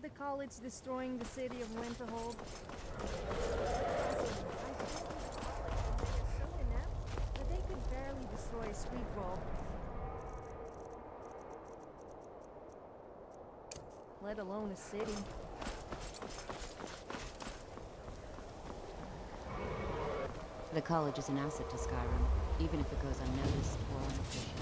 the college destroying the city of Winterhold? They're so inept that they could barely destroy a sweet roll. Let alone a city. The college is an asset to Skyrim, even if it goes unnoticed or unofficial.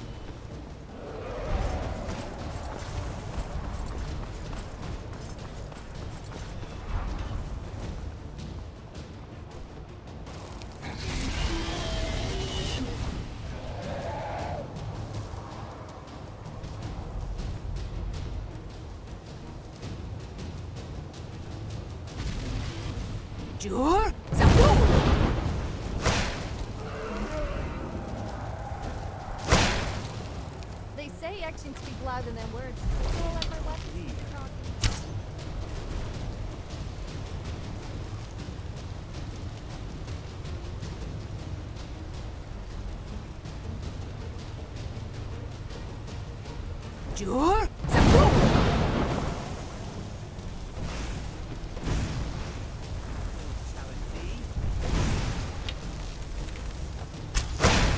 Sure? They say actions speak louder than words. I feel like my weapons keep talking. Sure?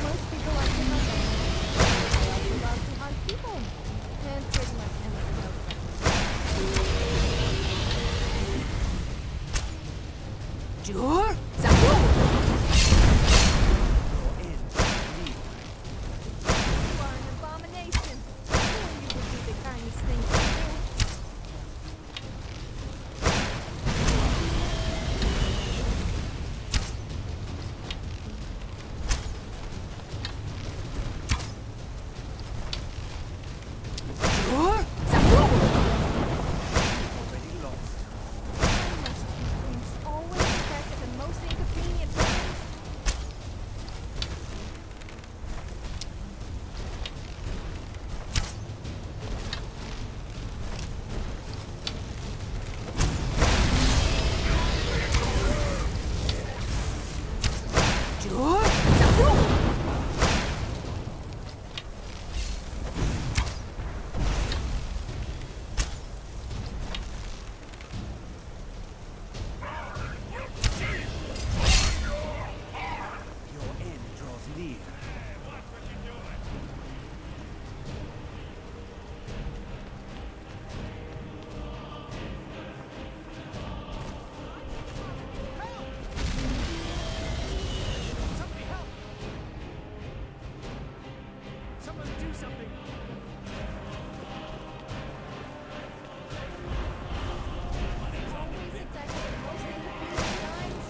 Most people like to hunt animals. I also love to hunt people. And pretty much anything else. Sure? You are an abomination. Killing you would be the kindest thing to do. Sure? Already lost. Things always attack at the most inconvenient times. Sure? Your end draws near. Somebody help! Someone do something! Always attack at the most inconvenient times.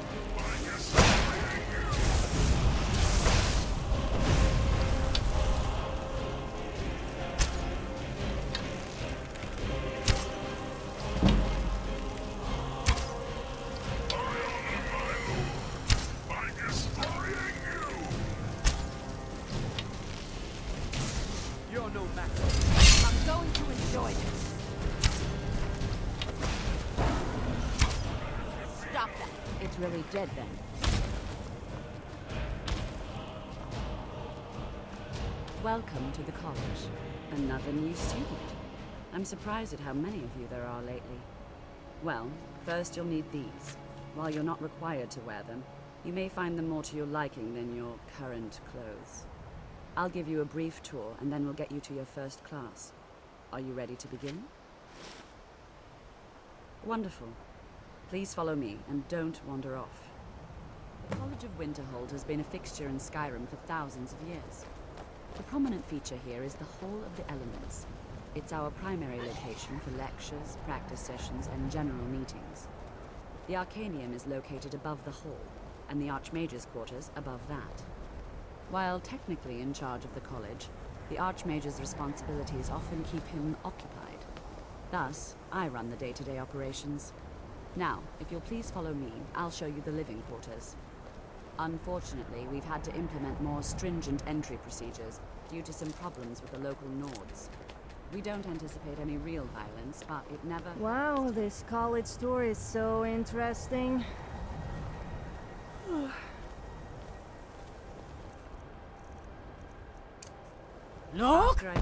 You're no match. I'm going to enjoy this. Stop that. It's really dead then. Welcome to the college. Another new student. I'm surprised at how many of you there are lately. Well, first you'll need these. While you're not required to wear them, you may find them more to your liking than your current clothes. I'll give you a brief tour and then we'll get you to your first class. Are you ready to begin? Wonderful. Please follow me and don't wander off. The College of Winterhold has been a fixture in Skyrim for thousands of years. The prominent feature here is the Hall of the Elements. It's our primary location for lectures, practice sessions, and general meetings. The Arcanium is located above the hall, and the Archmage's quarters above that. While technically in charge of the college, the Archmage's responsibilities often keep him occupied. Thus, I run the day-to-day operations. Now, if you'll please follow me, I'll show you the living quarters. Unfortunately, we've had to implement more stringent entry procedures due to some problems with the local Nords. We don't anticipate any real violence, but it never... Wow, this college tour is so interesting. Look! After I-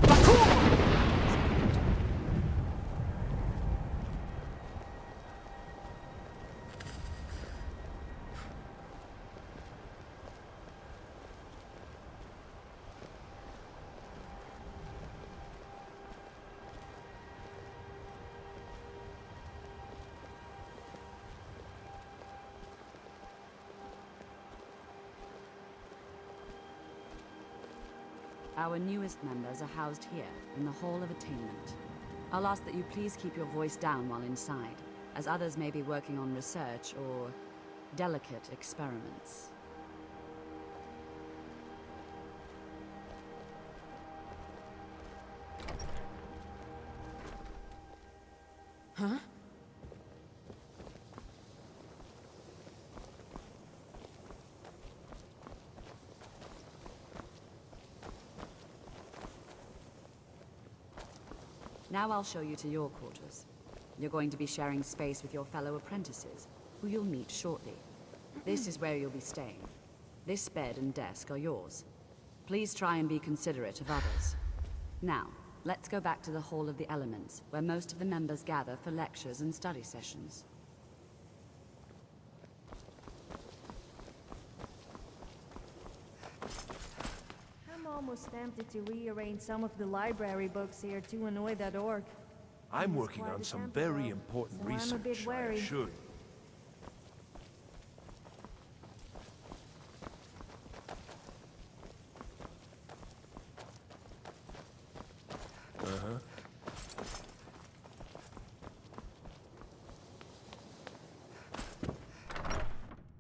Our newest members are housed here, in the Hall of Attainment. I'll ask that you please keep your voice down while inside, as others may be working on research or delicate experiments. Huh? Now I'll show you to your quarters. You're going to be sharing space with your fellow apprentices, who you'll meet shortly. This is where you'll be staying. This bed and desk are yours. Please try and be considerate of others. Now, let's go back to the Hall of the Elements, where most of the members gather for lectures and study sessions. I'm almost tempted to rearrange some of the library books here to annoy that orc. I'm He's working quite on a some temper, very though, important so I'm a research, bit I wary. assure you.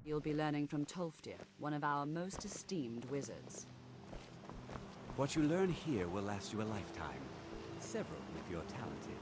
You'll be learning from Tolfdir, one of our most esteemed wizards. What you learn here will last you a lifetime. Several if you're talented.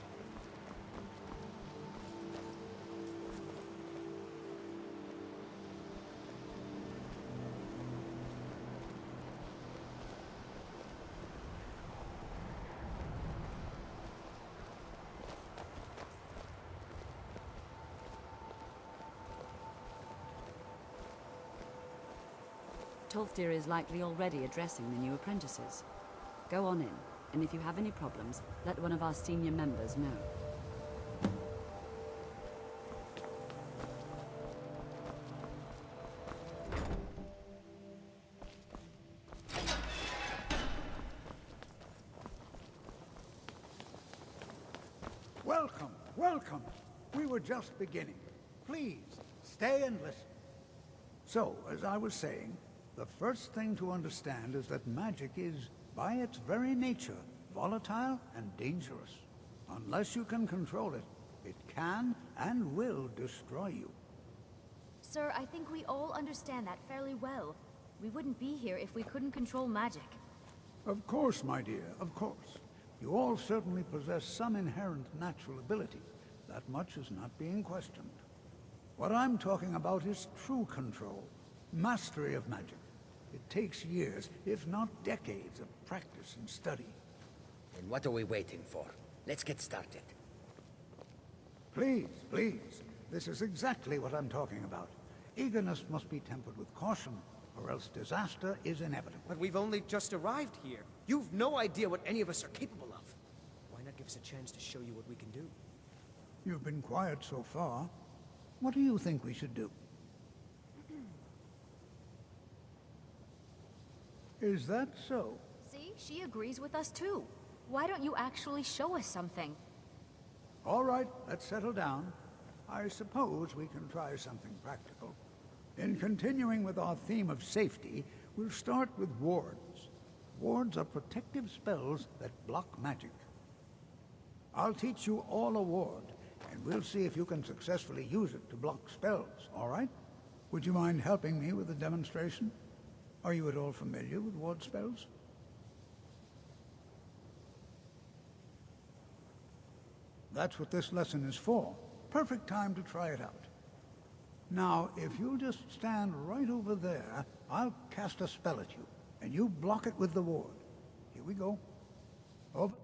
Tolfdir is likely already addressing the new apprentices. Go on in, and if you have any problems, let one of our senior members know. Welcome, welcome. We were just beginning. Please, stay and listen. So, as I was saying, the first thing to understand is that magic is, by its very nature, volatile and dangerous. Unless you can control it, it can and will destroy you. Sir, I think we all understand that fairly well. We wouldn't be here if we couldn't control magic. Of course, my dear, of course. You all certainly possess some inherent natural ability. That much is not being questioned. What I'm talking about is true control, mastery of magic. It takes years, if not decades, of practice and study. Then what are we waiting for? Let's get started. Please, please. This is exactly what I'm talking about. Eagerness must be tempered with caution, or else disaster is inevitable. But we've only just arrived here. You've no idea what any of us are capable of. Why not give us a chance to show you what we can do? You've been quiet so far. What do you think we should do? Is that so? See, she agrees with us too. Why don't you actually show us something? All right, let's settle down. I suppose we can try something practical. In continuing with our theme of safety, we'll start with wards. Wards are protective spells that block magic. I'll teach you all a ward, and we'll see if you can successfully use it to block spells, all right? Would you mind helping me with the demonstration? Are you at all familiar with ward spells? That's what this lesson is for. Perfect time to try it out. Now, if you'll just stand right over there, I'll cast a spell at you, and you block it with the ward. Here we go. Over.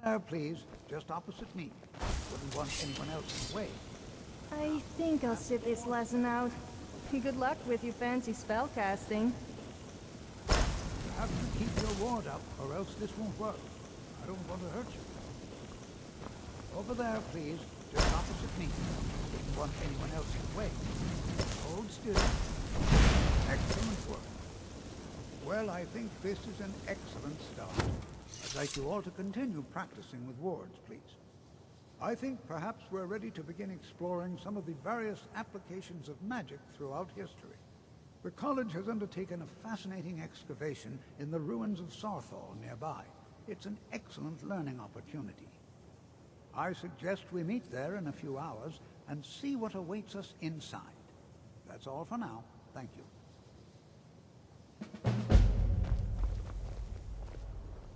There, please. Just opposite me. Wouldn't want anyone else in the way. I think I'll sit this lesson out. Good luck with your fancy spellcasting. You have to keep your ward up, or else this won't work. I don't want to hurt you. Over there, please. Just opposite me. Wouldn't want anyone else in the way. Hold still. Excellent work. Well, I think this is an excellent start. I'd like you all to continue practicing with wards, please. I think perhaps we're ready to begin exploring some of the various applications of magic throughout history. The college has undertaken a fascinating excavation in the ruins of Sarthal nearby. It's an excellent learning opportunity. I suggest we meet there in a few hours and see what awaits us inside. That's all for now. Thank you.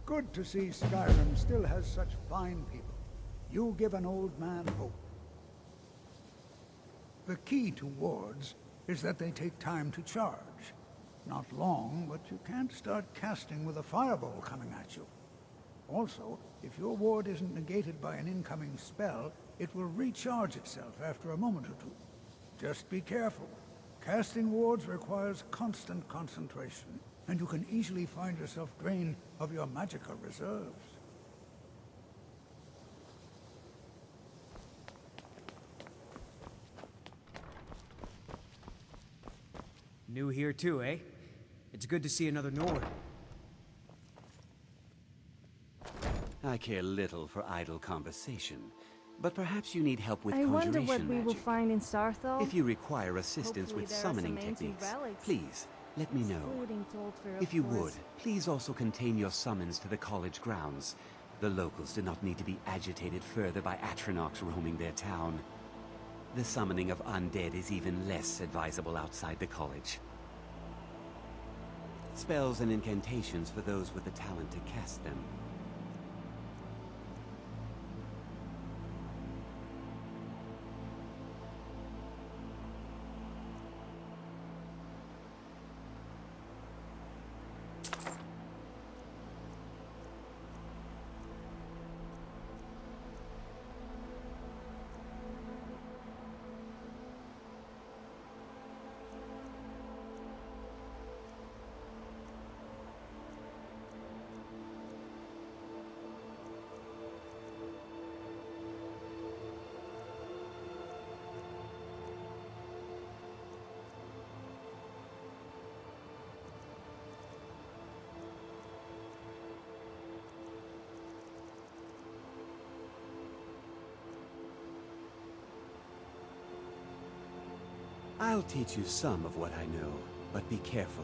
Good to see Skyrim still has such fine people. You give an old man hope. The key to wards is that they take time to charge. Not long, but you can't start casting with a fireball coming at you. Also, if your ward isn't negated by an incoming spell, it will recharge itself after a moment or two. Just be careful. Casting wards requires constant concentration, and you can easily find yourself drained of your magical reserves. New here too, eh? It's good to see another Nord. I care little for idle conversation, but perhaps you need help with I conjuration wonder what we will magic. find in Sarthal. If you require assistance Hopefully with there are summoning some ancient techniques, relics, please, let me know. excluding Toldfair, of If you course. would, please also contain your summons to the college grounds. The locals do not need to be agitated further by Atronachs roaming their town. The summoning of undead is even less advisable outside the college. Spells and incantations for those with the talent to cast them. I'll teach you some of what I know, but be careful.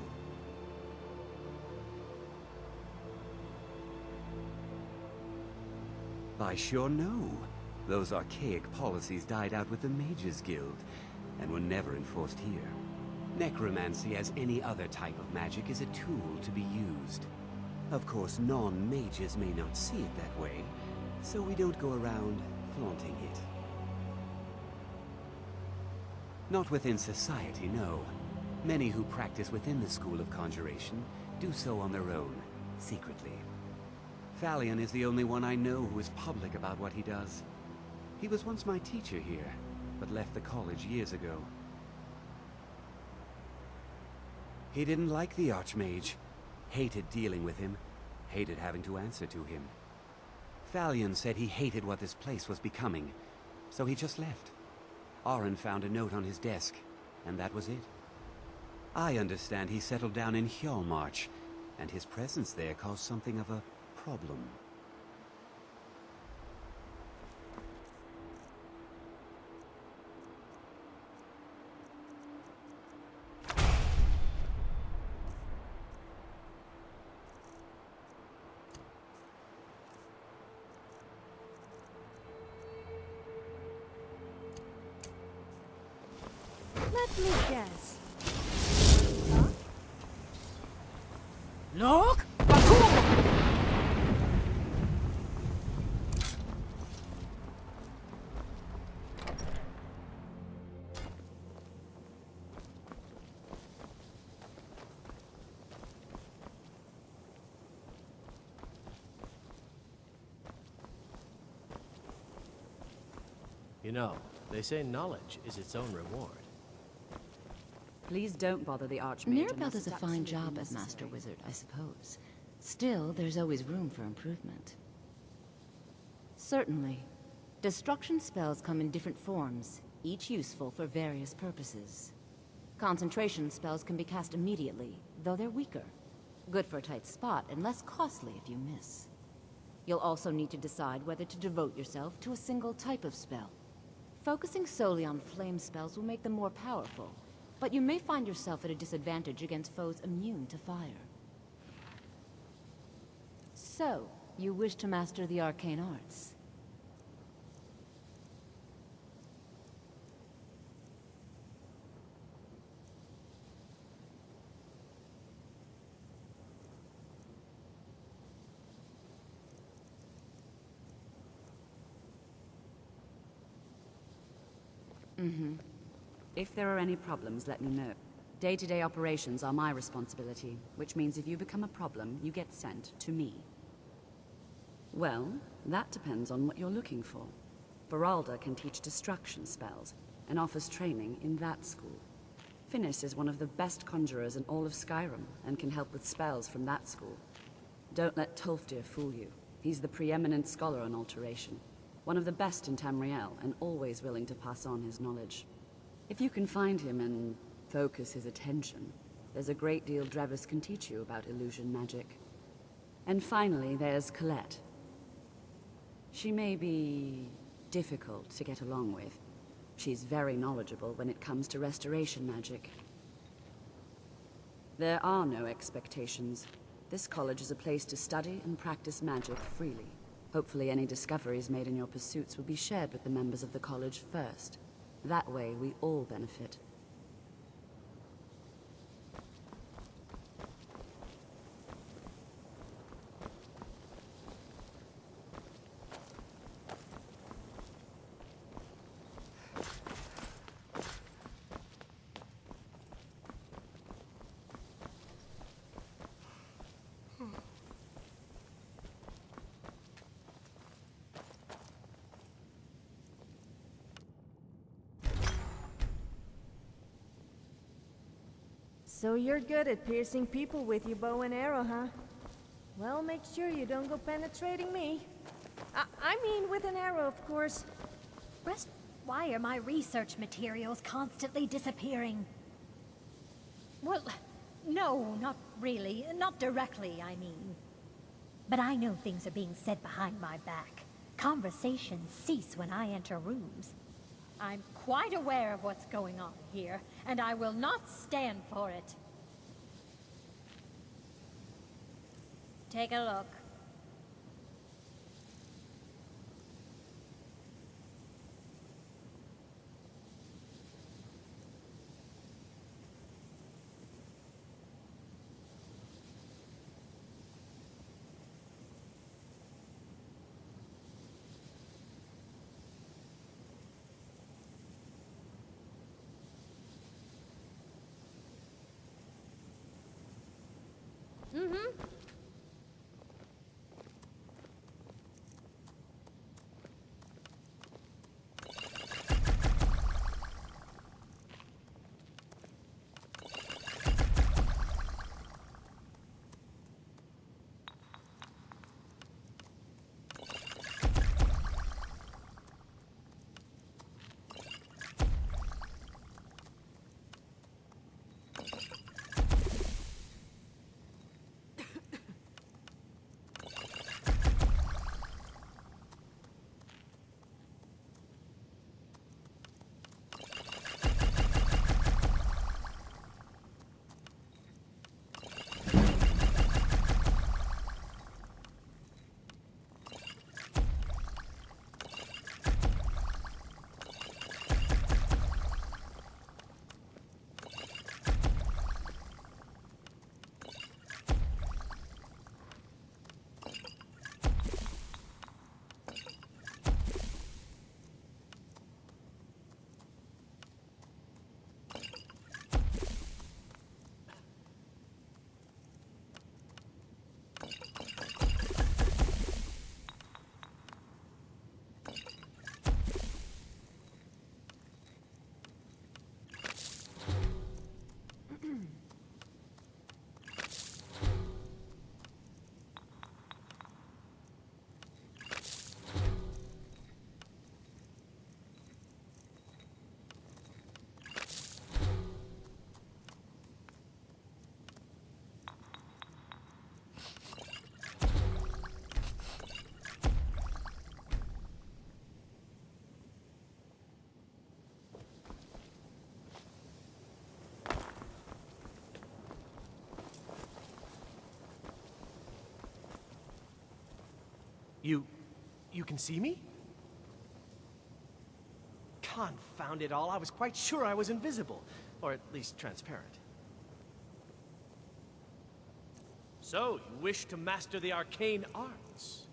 I sure know. Those archaic policies died out with the Mages Guild, and were never enforced here. Necromancy, as any other type of magic, is a tool to be used. Of course, non-mages may not see it that way, so we don't go around flaunting it. Not within society, no. Many who practice within the School of Conjuration do so on their own, secretly. Thalion is the only one I know who is public about what he does. He was once my teacher here, but left the college years ago. He didn't like the Archmage, hated dealing with him, hated having to answer to him. Thalion said he hated what this place was becoming, so he just left. Aron found a note on his desk, and that was it. I understand he settled down in Hjalmarch, and his presence there caused something of a problem. Let me guess. Look! You know, they say knowledge is its own reward. Please don't bother the Archmage. Mirabelle unless does a it's fine absolutely job as necessary. Master Wizard, I suppose. Still, there's always room for improvement. Certainly. Destruction spells come in different forms, each useful for various purposes. Concentration spells can be cast immediately, though they're weaker. Good for a tight spot and less costly if you miss. You'll also need to decide whether to devote yourself to a single type of spell. Focusing solely on flame spells will make them more powerful, but you may find yourself at a disadvantage against foes immune to fire. So, you wish to master the arcane arts? If there are any problems, let me know. Day-to-day operations are my responsibility, which means if you become a problem, you get sent to me. Well, that depends on what you're looking for. Beralda can teach destruction spells, and offers training in that school. Finis is one of the best conjurers in all of Skyrim, and can help with spells from that school. Don't let Tolfdir fool you. He's the preeminent scholar on alteration. One of the best in Tamriel, and always willing to pass on his knowledge. If you can find him and focus his attention, there's a great deal Drevis can teach you about illusion magic. And finally, there's Colette. She may be difficult to get along with. She's very knowledgeable when it comes to restoration magic. There are no expectations. This college is a place to study and practice magic freely. Hopefully any discoveries made in your pursuits will be shared with the members of the college first. That way, we all benefit. So you're good at piercing people with your bow and arrow, huh? Well, make sure you don't go penetrating me. I mean with an arrow, of course. Rest, why are my research materials constantly disappearing? Well, no, not really. Not directly, I mean. But I know things are being said behind my back. Conversations cease when I enter rooms. I'm quite aware of what's going on here, and I will not stand for it. Take a look. You can see me? Confound it all, I was quite sure I was invisible. Or at least transparent. So, you wish to master the arcane arts?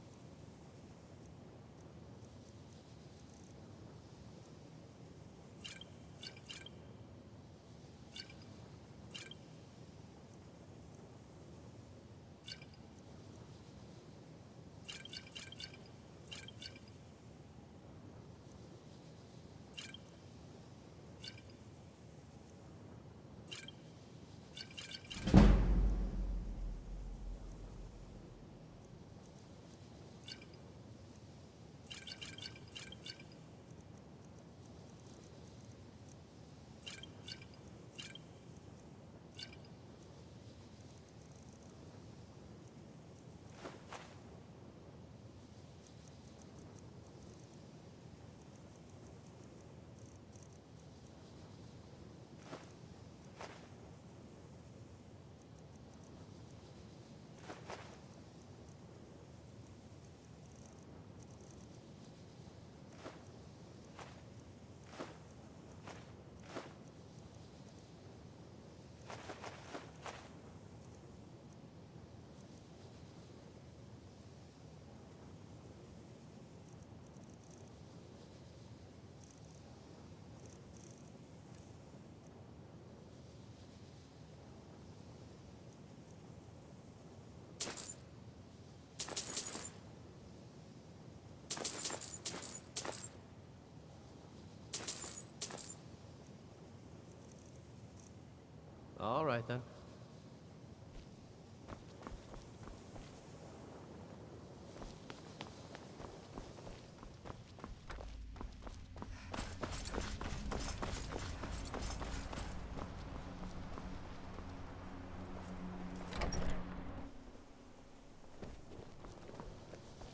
All right, then.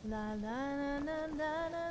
La la la la la la